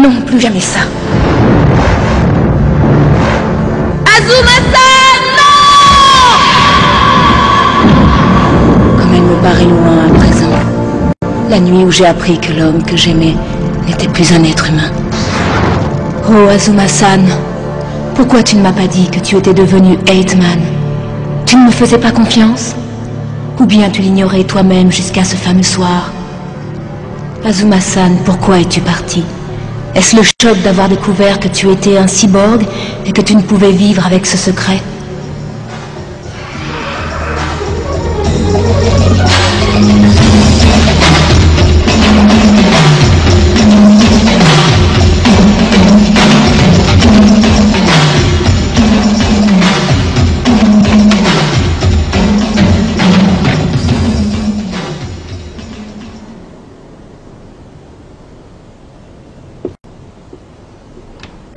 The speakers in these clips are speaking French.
Non, plus jamais ça. Azuma-san, non! Comme elle me paraît loin à présent. La nuit où j'ai appris que l'homme que j'aimais n'était plus un être humain. Oh, Azuma-san, pourquoi tu ne m'as pas dit que tu étais devenu 8-Man? Tu ne me faisais pas confiance? Ou bien tu l'ignorais toi-même jusqu'à ce fameux soir? Azuma-san, pourquoi es-tu parti? Est-ce le choc d'avoir découvert que tu étais un cyborg et que tu ne pouvais vivre avec ce secret?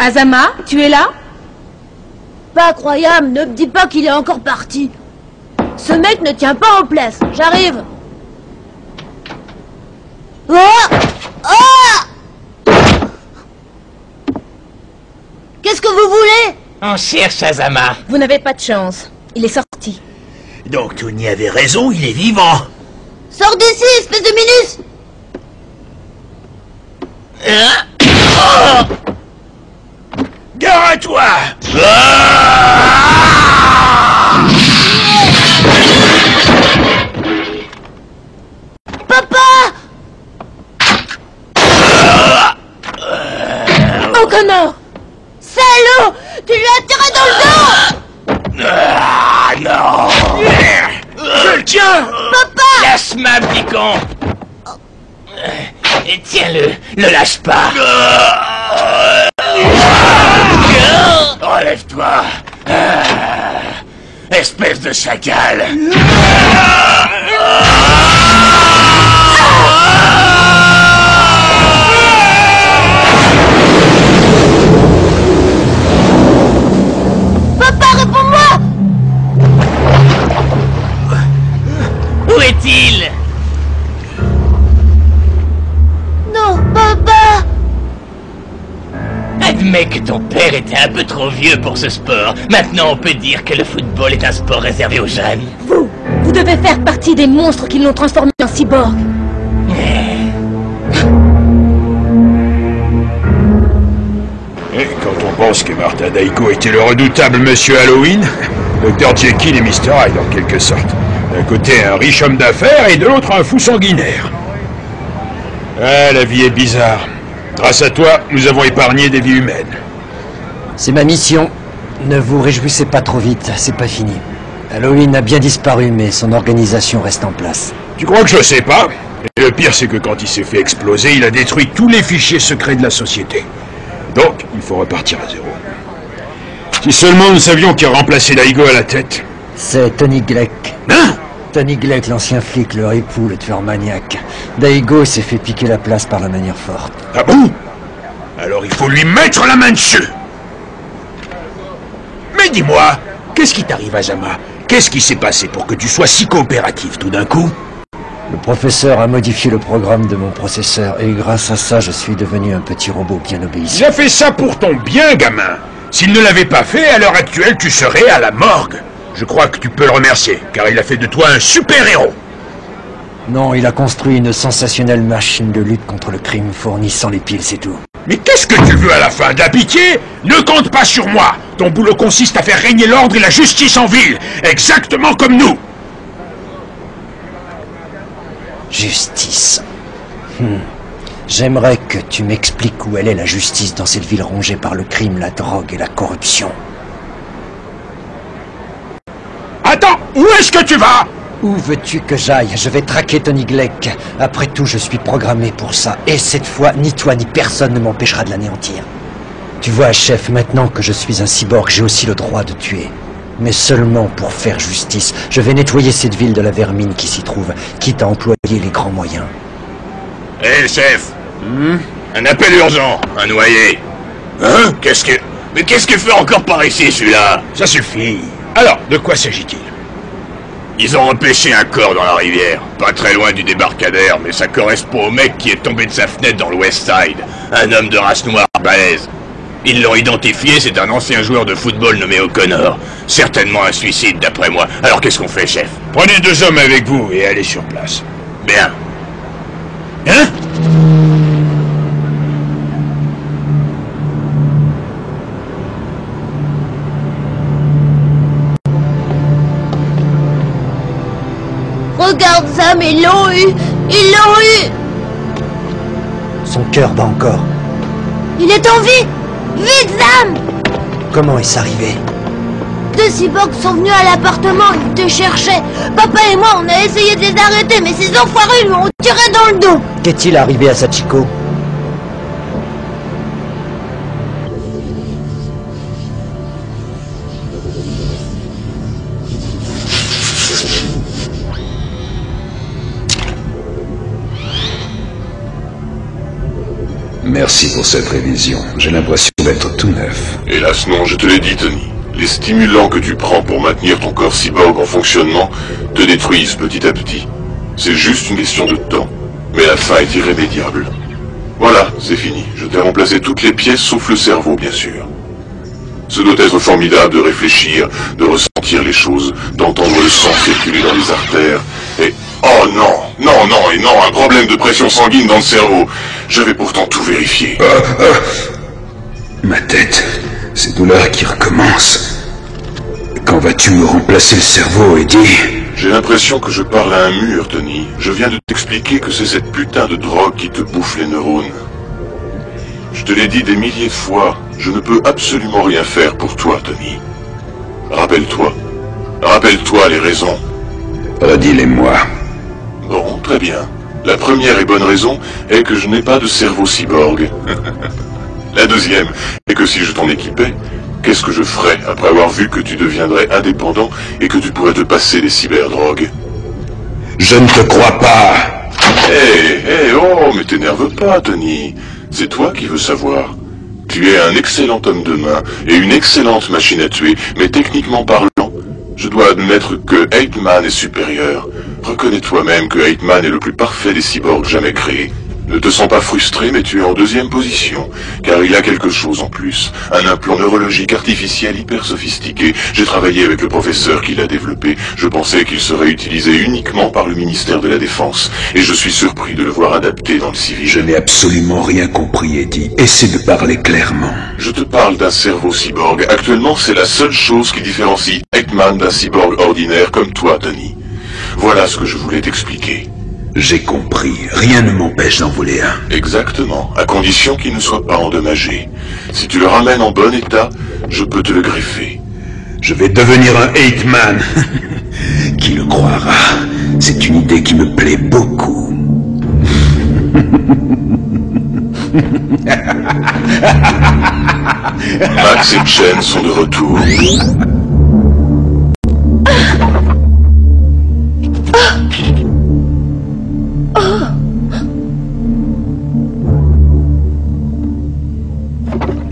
Azama, tu es là? Pas croyable, ne me dis pas qu'il est encore parti. Ce mec ne tient pas en place, j'arrive. Oh! Oh! Qu'est-ce que vous voulez? On cherche Azama. Vous n'avez pas de chance. Il est sorti. Donc Tony avait raison, il est vivant. Sors d'ici, espèce de minus! Gare à toi! Papa! Oh, Connor! Salaud! Tu lui as tiré dans le dos! Ah non! Je le tiens! Papa! Lâche-moi, petit con. Et tiens-le, le lâche pas. Relève-toi! Espèce de chacal! Papa, réponds-moi! Où est-il? Non, papa! Admets que ton père était un peu trop vieux pour ce sport. Maintenant, on peut dire que le football est un sport réservé aux jeunes. Vous devez faire partie des monstres qui l'ont transformé en cyborg. Et quand on pense que Martha Daiko était le redoutable Monsieur Halloween, Dr Jekyll et Mr Hyde en quelque sorte. D'un côté un riche homme d'affaires et de l'autre un fou sanguinaire. Ah, la vie est bizarre. Grâce à toi, nous avons épargné des vies humaines. C'est ma mission. Ne vous réjouissez pas trop vite, c'est pas fini. Halloween a bien disparu, mais son organisation reste en place. Tu crois que je sais pas? Et le pire, c'est que quand il s'est fait exploser, il a détruit tous les fichiers secrets de la société. Donc, il faut repartir à zéro. Si seulement nous savions qui a remplacé Daigo à la tête. C'est Tony Gleck. Hein? Tony Gleck, l'ancien flic, le époux, le tueur maniaque. Daigo s'est fait piquer la place par la manière forte. Ah bon? Alors il faut lui mettre la main dessus. Mais dis-moi, qu'est-ce qui t'arrive, Azama? Qu'est-ce qui s'est passé pour que tu sois si coopératif tout d'un coup? Le professeur a modifié le programme de mon processeur et grâce à ça, je suis devenu un petit robot bien obéissant. Il a fait ça pour ton bien, gamin. S'il ne l'avait pas fait, à l'heure actuelle, tu serais à la morgue. Je crois que tu peux le remercier, car il a fait de toi un super-héros. Non, il a construit une sensationnelle machine de lutte contre le crime fournissant les piles, c'est tout. Mais qu'est-ce que tu veux à la fin? De la pitié? Ne compte pas sur moi. Ton boulot consiste à faire régner l'ordre et la justice en ville, exactement comme nous. Justice. J'aimerais que tu m'expliques où elle est, la justice, dans cette ville rongée par le crime, la drogue et la corruption. Attends, où est-ce que tu vas? Où veux-tu que j'aille? Je vais traquer Tony Gleck. Après tout, je suis programmé pour ça. Et cette fois, ni toi ni personne ne m'empêchera de l'anéantir. Tu vois, chef, maintenant que je suis un cyborg, j'ai aussi le droit de tuer. Mais seulement pour faire justice. Je vais nettoyer cette ville de la vermine qui s'y trouve, quitte à employer les grands moyens. Hé, chef. Un appel urgent, un noyé. Hein? Mais qu'est-ce que fait encore par ici, celui-là? Ça suffit. Alors, de quoi s'agit-il? Ils ont repêché un corps dans la rivière. Pas très loin du débarcadère, mais ça correspond au mec qui est tombé de sa fenêtre dans le West Side. Un homme de race noire balèze. Ils l'ont identifié, c'est un ancien joueur de football nommé O'Connor. Certainement un suicide, d'après moi. Alors qu'est-ce qu'on fait, chef? Prenez 2 hommes avec vous et allez sur place. Bien. Hein? Regarde, Sam, ils l'ont eu! Ils l'ont eu! Son cœur bat encore. Il est en vie! Vite, Sam! Comment est-ce arrivé? 2 cyborgs sont venus à l'appartement, ils te cherchaient. Papa et moi, on a essayé de les arrêter, mais ces enfoirés lui ont tiré dans le dos. Qu'est-il arrivé à Sachiko? Merci pour cette révision. J'ai l'impression d'être tout neuf. Hélas non, je te l'ai dit, Tony. Les stimulants que tu prends pour maintenir ton corps cyborg en fonctionnement te détruisent petit à petit. C'est juste une question de temps. Mais la fin est irrémédiable. Voilà, c'est fini. Je t'ai remplacé toutes les pièces sauf le cerveau, bien sûr. Ce doit être formidable de réfléchir, de ressentir les choses, d'entendre le sang circuler dans les artères, et... Oh non, non, non, et non, un problème de pression sanguine dans le cerveau. J'avais pourtant tout vérifié. Ma tête, ces douleurs qui recommencent. Quand vas-tu me remplacer le cerveau, Eddie? J'ai l'impression que je parle à un mur, Tony. Je viens de t'expliquer que c'est cette putain de drogue qui te bouffe les neurones. Je te l'ai dit des milliers de fois, je ne peux absolument rien faire pour toi, Tony. Rappelle-toi. Rappelle-toi les raisons. Redis-les-moi. Bon, très bien. La première et bonne raison est que je n'ai pas de cerveau cyborg. La deuxième est que si je t'en équipais, qu'est-ce que je ferais après avoir vu que tu deviendrais indépendant et que tu pourrais te passer des cyberdrogues? Je ne te crois pas. Oh, mais t'énerve pas, Tony. C'est toi qui veux savoir. Tu es un excellent homme de main et une excellente machine à tuer, mais techniquement parlant, je dois admettre que 8-Man est supérieur. Reconnais toi-même que 8-Man est le plus parfait des cyborgs jamais créés. Ne te sens pas frustré, mais tu es en 2e position, car il a quelque chose en plus. Un implant neurologique artificiel hyper sophistiqué. J'ai travaillé avec le professeur qui l'a développé. Je pensais qu'il serait utilisé uniquement par le ministère de la Défense, et je suis surpris de le voir adapté dans le civil. Je n'ai absolument rien compris, Eddie. Essaie de parler clairement. Je te parle d'un cerveau cyborg. Actuellement, c'est la seule chose qui différencie 8-Man d'un cyborg ordinaire comme toi, Tony. Voilà ce que je voulais t'expliquer. J'ai compris. Rien ne m'empêche d'en voler un. Exactement, à condition qu'il ne soit pas endommagé. Si tu le ramènes en bon état, je peux te le greffer. Je vais devenir un 8-Man. Qui le croira? C'est une idée qui me plaît beaucoup. Max et Chen sont de retour.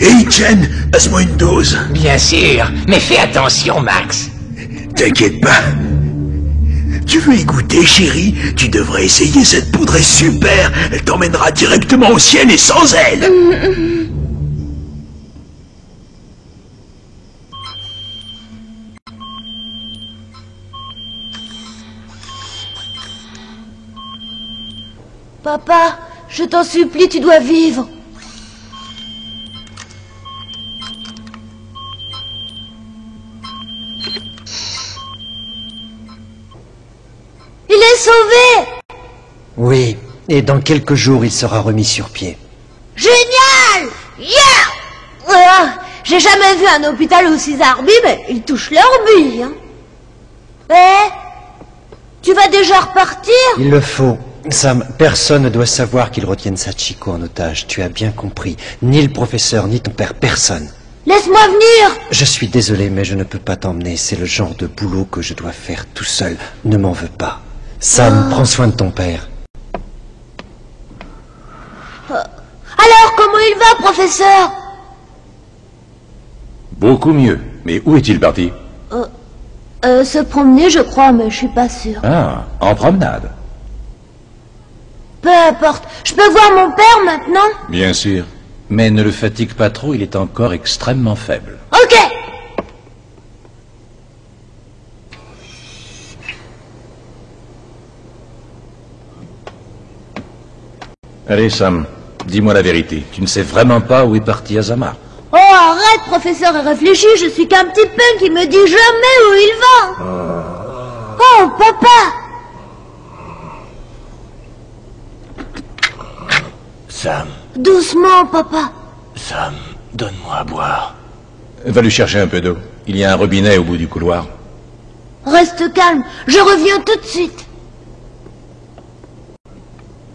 Hey Chen, passe-moi une dose. Bien sûr, mais fais attention, Max. T'inquiète pas. Tu veux y goûter, chérie? Tu devrais essayer, cette poudre est super. Elle t'emmènera directement au ciel et sans elle. Papa, je t'en supplie, tu dois vivre. Il est sauvé! Oui, et dans quelques jours, il sera remis sur pied. Génial! Yeah! J'ai jamais vu un hôpital aussi zarbi, mais ils touchent leur bille, hein. Tu vas déjà repartir? Il le faut. Sam, personne ne doit savoir qu'ils retiennent Sachiko en otage. Tu as bien compris. Ni le professeur, ni ton père, personne. Laisse-moi venir! Je suis désolé, mais je ne peux pas t'emmener. C'est le genre de boulot que je dois faire tout seul. Ne m'en veux pas. Sam, prends soin de ton père. Alors, comment il va, professeur? Beaucoup mieux. Mais où est-il parti? Se promener, je crois, mais je suis pas sûre. Ah, en promenade. Peu importe. Je peux voir mon père maintenant? Bien sûr. Mais ne le fatigue pas trop, il est encore extrêmement faible. Ok. Allez, Sam, dis-moi la vérité. Tu ne sais vraiment pas où est parti Azama? Oh, arrête, professeur, et réfléchis, je suis qu'un petit punk qui me dit jamais où il va. Oh, papa! Sam, Doucement, papa. Sam, donne-moi à boire. Va lui chercher un peu d'eau. Il y a un robinet au bout du couloir. Reste calme, je reviens tout de suite.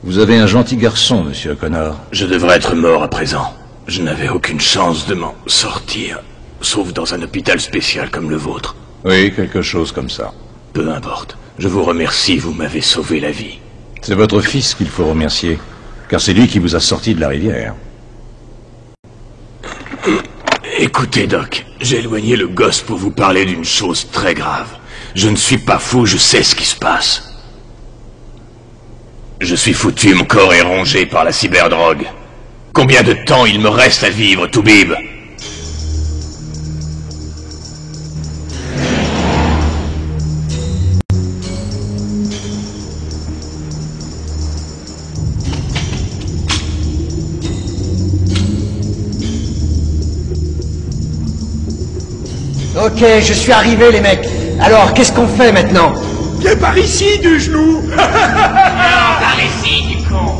Vous avez un gentil garçon, monsieur O'Connor. Je devrais être mort à présent. Je n'avais aucune chance de m'en sortir, sauf dans un hôpital spécial comme le vôtre. Oui, quelque chose comme ça. Peu importe. Je vous remercie, vous m'avez sauvé la vie. C'est votre fils qu'il faut remercier, car c'est lui qui vous a sorti de la rivière. Écoutez, Doc, j'ai éloigné le gosse pour vous parler d'une chose très grave. Je ne suis pas fou, je sais ce qui se passe. Je suis foutu, mon corps est rongé par la cyberdrogue. Combien de temps il me reste à vivre, Toubib? Ok, je suis arrivé, les mecs. Alors, qu'est-ce qu'on fait maintenant? Viens par ici, du genou. Par ici, du con.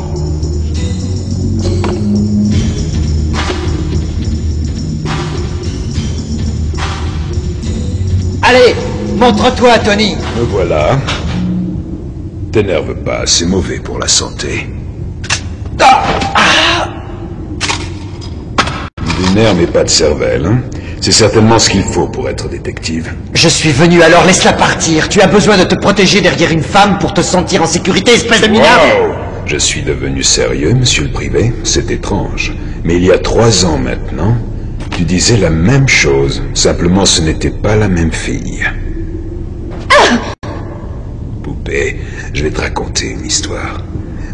Allez, montre-toi, Tony. Me voilà. T'énerve pas, c'est mauvais pour la santé. Des nerfs mais pas de cervelle, hein? C'est certainement ce qu'il faut pour être détective. Je suis venu, alors laisse-la partir. Tu as besoin de te protéger derrière une femme pour te sentir en sécurité, espèce de minable. Wow! Je suis devenu sérieux, monsieur le privé. C'est étrange. Mais il y a 3 ans maintenant, tu disais la même chose. Simplement, ce n'était pas la même fille. Poupée, je vais te raconter une histoire.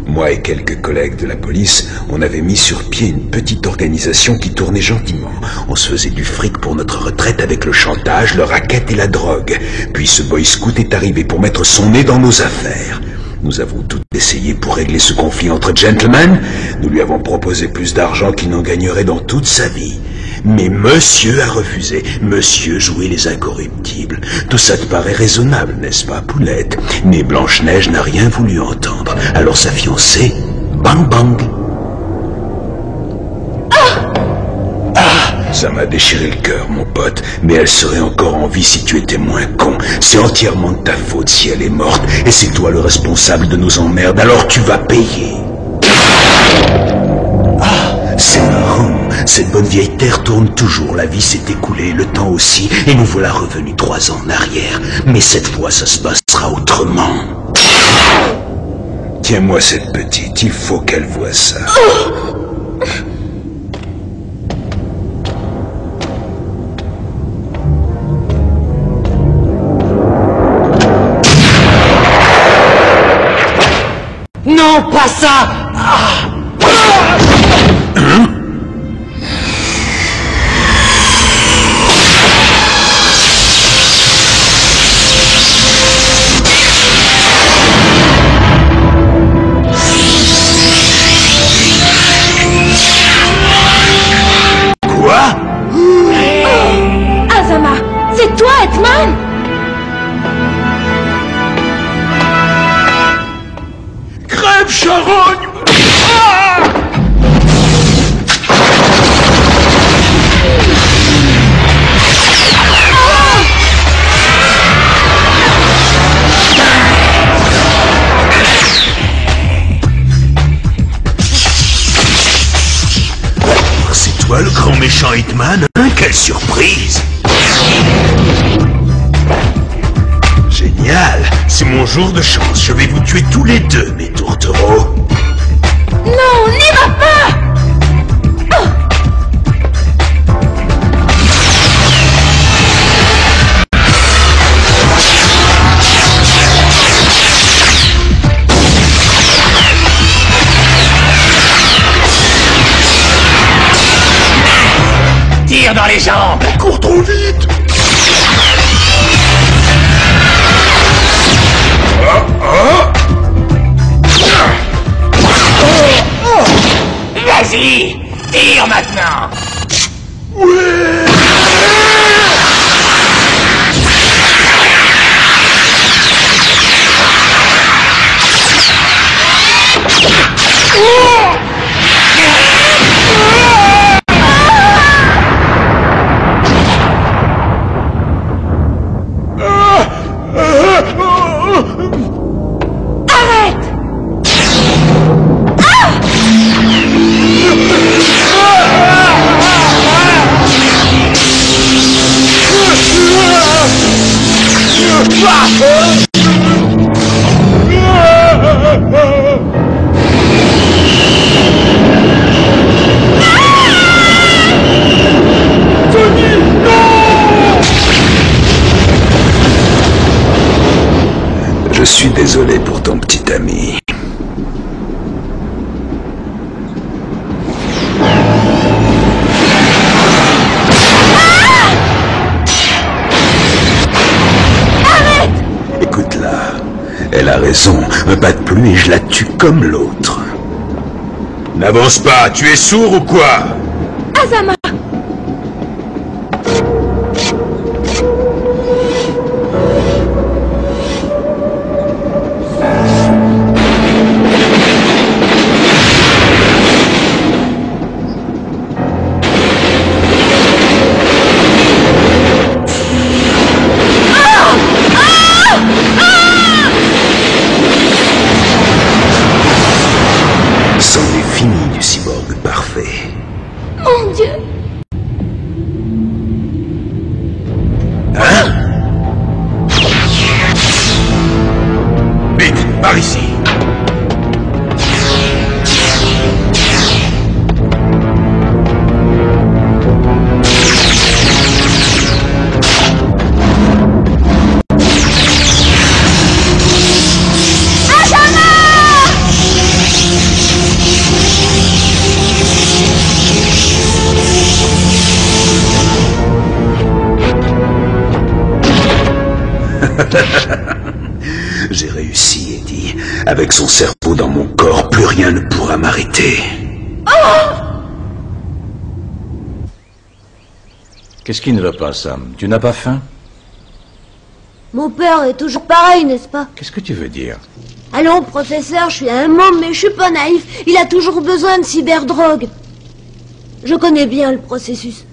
Moi et quelques collègues de la police, on avait mis sur pied une petite organisation qui tournait gentiment. On se faisait du fric pour notre retraite avec le chantage, le racket et la drogue. Puis ce boy scout est arrivé pour mettre son nez dans nos affaires. Nous avons tout essayé pour régler ce conflit entre gentlemen. Nous lui avons proposé plus d'argent qu'il n'en gagnerait dans toute sa vie. Mais monsieur a refusé. Monsieur jouait les incorruptibles. Tout ça te paraît raisonnable, n'est-ce pas, Poulette? Mais Blanche-Neige n'a rien voulu entendre. Alors sa fiancée, bang bang. Ça m'a déchiré le cœur, mon pote, mais elle serait encore en vie si tu étais moins con. C'est entièrement de ta faute si elle est morte, et c'est toi le responsable de nos emmerdes, alors tu vas payer. C'est marrant, cette bonne vieille terre tourne toujours, la vie s'est écoulée, le temps aussi, et nous voilà revenus 3 ans en arrière. Mais cette fois, ça se passera autrement. Tiens-moi cette petite, il faut qu'elle voie ça. Non, pas ça. Quoi? Azama, c'est toi, Hetman? Crève, charogne. C'est toi le grand méchant Hitman, hein? Quelle surprise! Génial! C'est mon jour de chance, je vais vous tuer tous les deux, mes tourtereaux! Non, n'y va pas! dans les jambes. Cours trop vite. Vas-y, tire maintenant. Je suis désolé pour ton petit ami. Écoute-la, elle a raison, me batte plus et je la tue comme l'autre. N'avance pas, tu es sourd ou quoi? Azama! C'en est fini du cyborg parfait. Mon Dieu! Hein? Vite, par ici. J'ai réussi, Eddie. Avec son cerveau dans mon corps, plus rien ne pourra m'arrêter. Qu'est-ce qui ne va pas, Sam? Tu n'as pas faim? Mon père est toujours pareil, n'est-ce pas? Qu'est-ce que tu veux dire? Allons, professeur, je suis un môme, mais je suis pas naïf. Il a toujours besoin de cyberdrogue. Je connais bien le processus.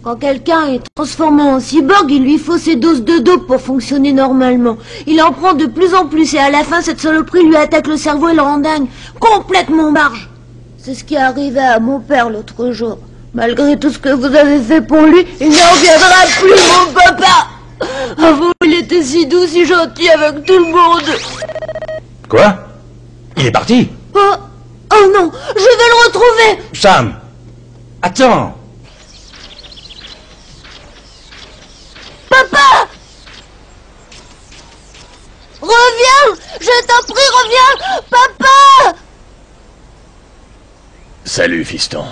Quand quelqu'un est transformé en cyborg, il lui faut ses doses de dope pour fonctionner normalement. Il en prend de plus en plus et à la fin, cette saloperie lui attaque le cerveau et le rend dingue. Complètement barge. C'est ce qui est arrivé à mon père l'autre jour. Malgré tout ce que vous avez fait pour lui, il n'en reviendra plus, mon papa. Avant, il était si doux, si gentil avec tout le monde. Quoi? Il est parti? Oh non, je vais le retrouver. Sam! Attends! Papa! Reviens! Je t'en prie, reviens! Papa! Salut, fiston.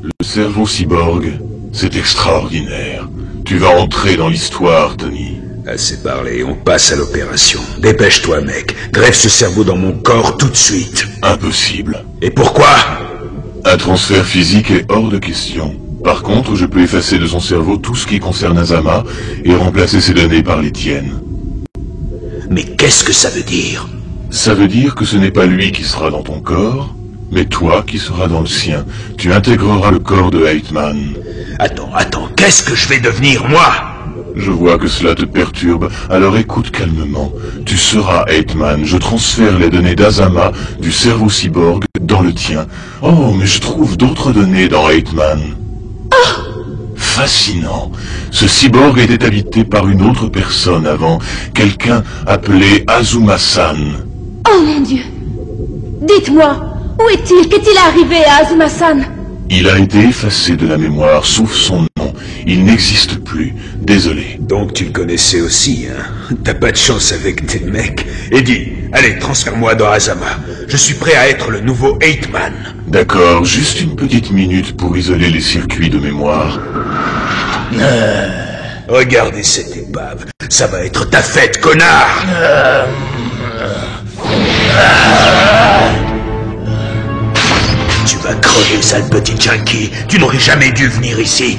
Le cerveau cyborg, c'est extraordinaire. Tu vas entrer dans l'histoire, Tony. Assez parlé, on passe à l'opération. Dépêche-toi, mec. Greffe ce cerveau dans mon corps tout de suite. Impossible. Et pourquoi? Un transfert physique est hors de question. Par contre, je peux effacer de son cerveau tout ce qui concerne Azama et remplacer ses données par les tiennes. Mais qu'est-ce que ça veut dire? Ça veut dire que ce n'est pas lui qui sera dans ton corps, mais toi qui seras dans le sien. Tu intégreras le corps de Heitman. Attends, qu'est-ce que je vais devenir, moi? Je vois que cela te perturbe, alors écoute calmement. Tu seras Heitman, je transfère les données d'Azama du cerveau cyborg dans le tien. Oh, mais je trouve d'autres données dans Heitman. Fascinant. Ce cyborg était habité par une autre personne avant, quelqu'un appelé Azuma-san. Oh mon Dieu! Dites-moi, où est-il? Qu'est-il arrivé à Azuma-san? Il a été effacé de la mémoire, sauf son nom. Il n'existe plus. Désolé. Donc tu le connaissais aussi, hein? T'as pas de chance avec tes mecs. Eddie, allez, transfère-moi dans Azama. Je suis prêt à être le nouveau 8-Man. D'accord, juste une petite minute pour isoler les circuits de mémoire. Regardez cette épave. Ça va être ta fête, connard! Tu vas crever, sale petit junkie. Tu n'aurais jamais dû venir ici.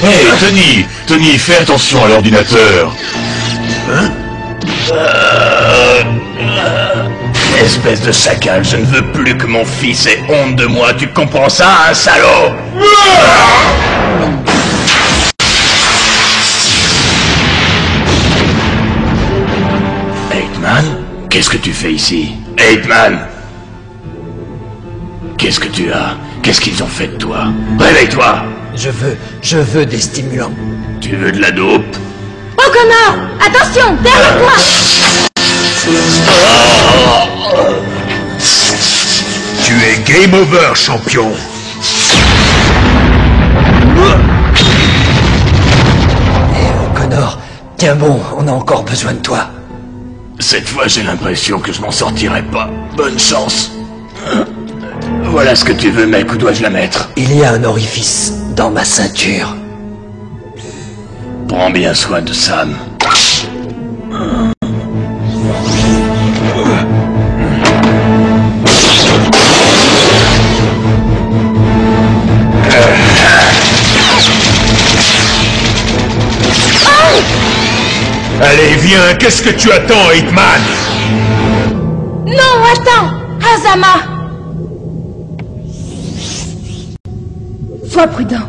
Hey, Tony! Tony, fais attention à l'ordinateur. Hein? Espèce de saccade, je ne veux plus que mon fils ait honte de moi. Tu comprends ça, hein, salaud? Eightman, qu'est-ce que tu fais ici? Eightman! Qu'est-ce que tu as? Qu'est-ce qu'ils ont fait de toi? Réveille-toi! Je veux des stimulants. Tu veux de la dope? Oh, connard! Attention, derrière toi! Tu es game over, champion. Connor, tiens bon, on a encore besoin de toi. Cette fois, j'ai l'impression que je m'en sortirai pas. Bonne chance. Voilà ce que tu veux, mec, où dois-je la mettre? Il y a un orifice dans ma ceinture. Prends bien soin de Sam. Allez, viens, qu'est-ce que tu attends, Hitman? Non, attends! Azama! Sois prudent.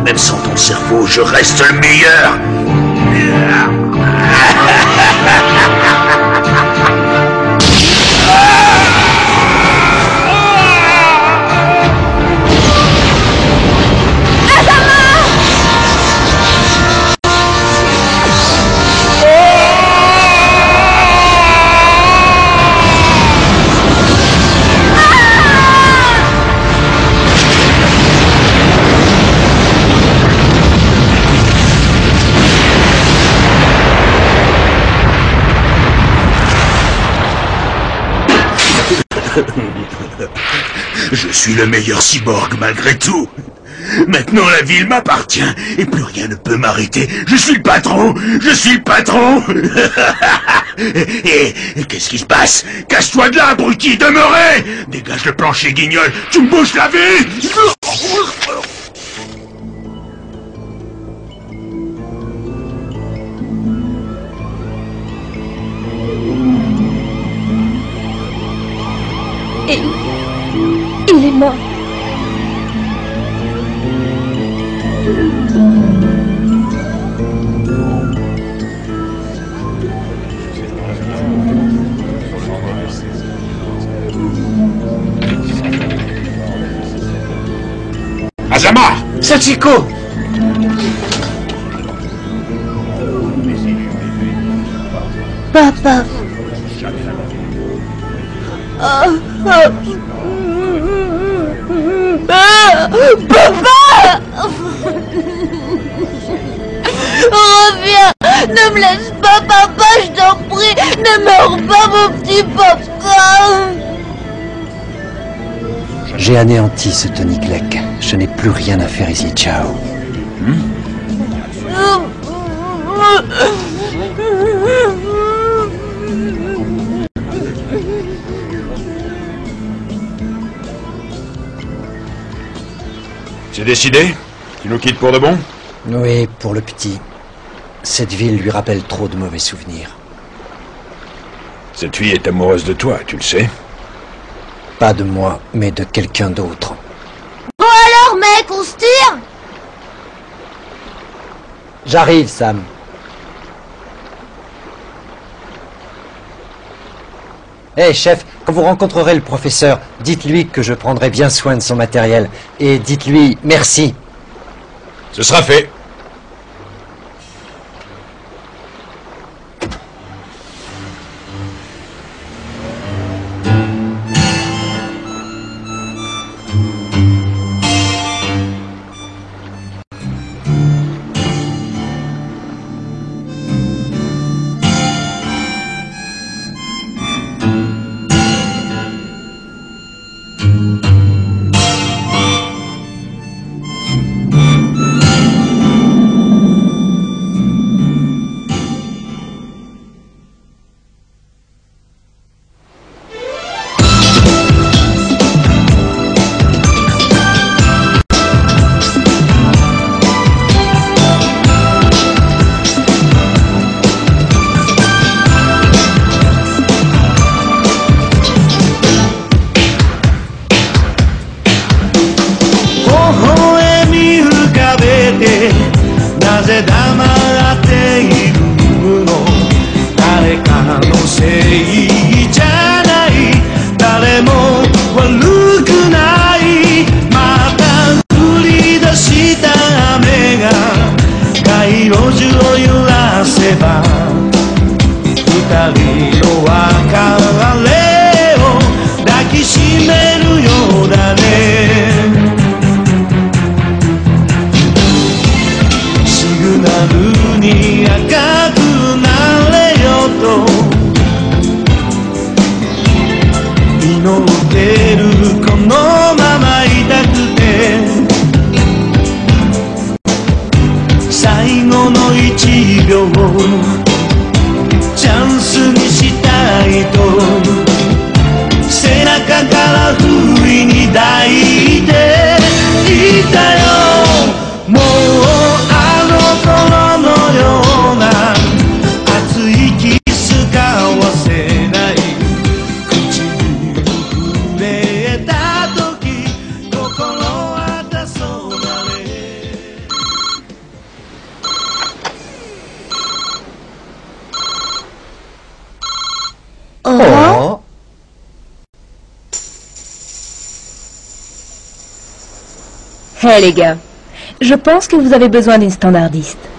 Même sans ton cerveau, je reste le meilleur. Je suis le meilleur cyborg malgré tout. Maintenant la ville m'appartient et plus rien ne peut m'arrêter. Je suis le patron. Je suis le patron. Et qu'est-ce qui se passe? Casse-toi de là, abruti, demeurez. Dégage le plancher, guignol. Tu me bouches la vie. Il est mort. Azama! Sachiko! Papa. Papa! Reviens! Ne me laisse pas, papa, je t'en prie! Ne meurs pas, mon petit papa! J'ai anéanti ce Tony Gleck. Je n'ai plus rien à faire ici, ciao. C'est décidé? Tu nous quittes pour de bon? Oui, pour le petit. Cette ville lui rappelle trop de mauvais souvenirs. Cette fille est amoureuse de toi, tu le sais. Pas de moi, mais de quelqu'un d'autre. Bon alors, mec, on se tire? J'arrive, Sam. Hé, chef, quand vous rencontrerez le professeur, dites-lui que je prendrai bien soin de son matériel. Et dites-lui merci. Ce sera fait. Hé les gars, je pense que vous avez besoin d'une standardiste.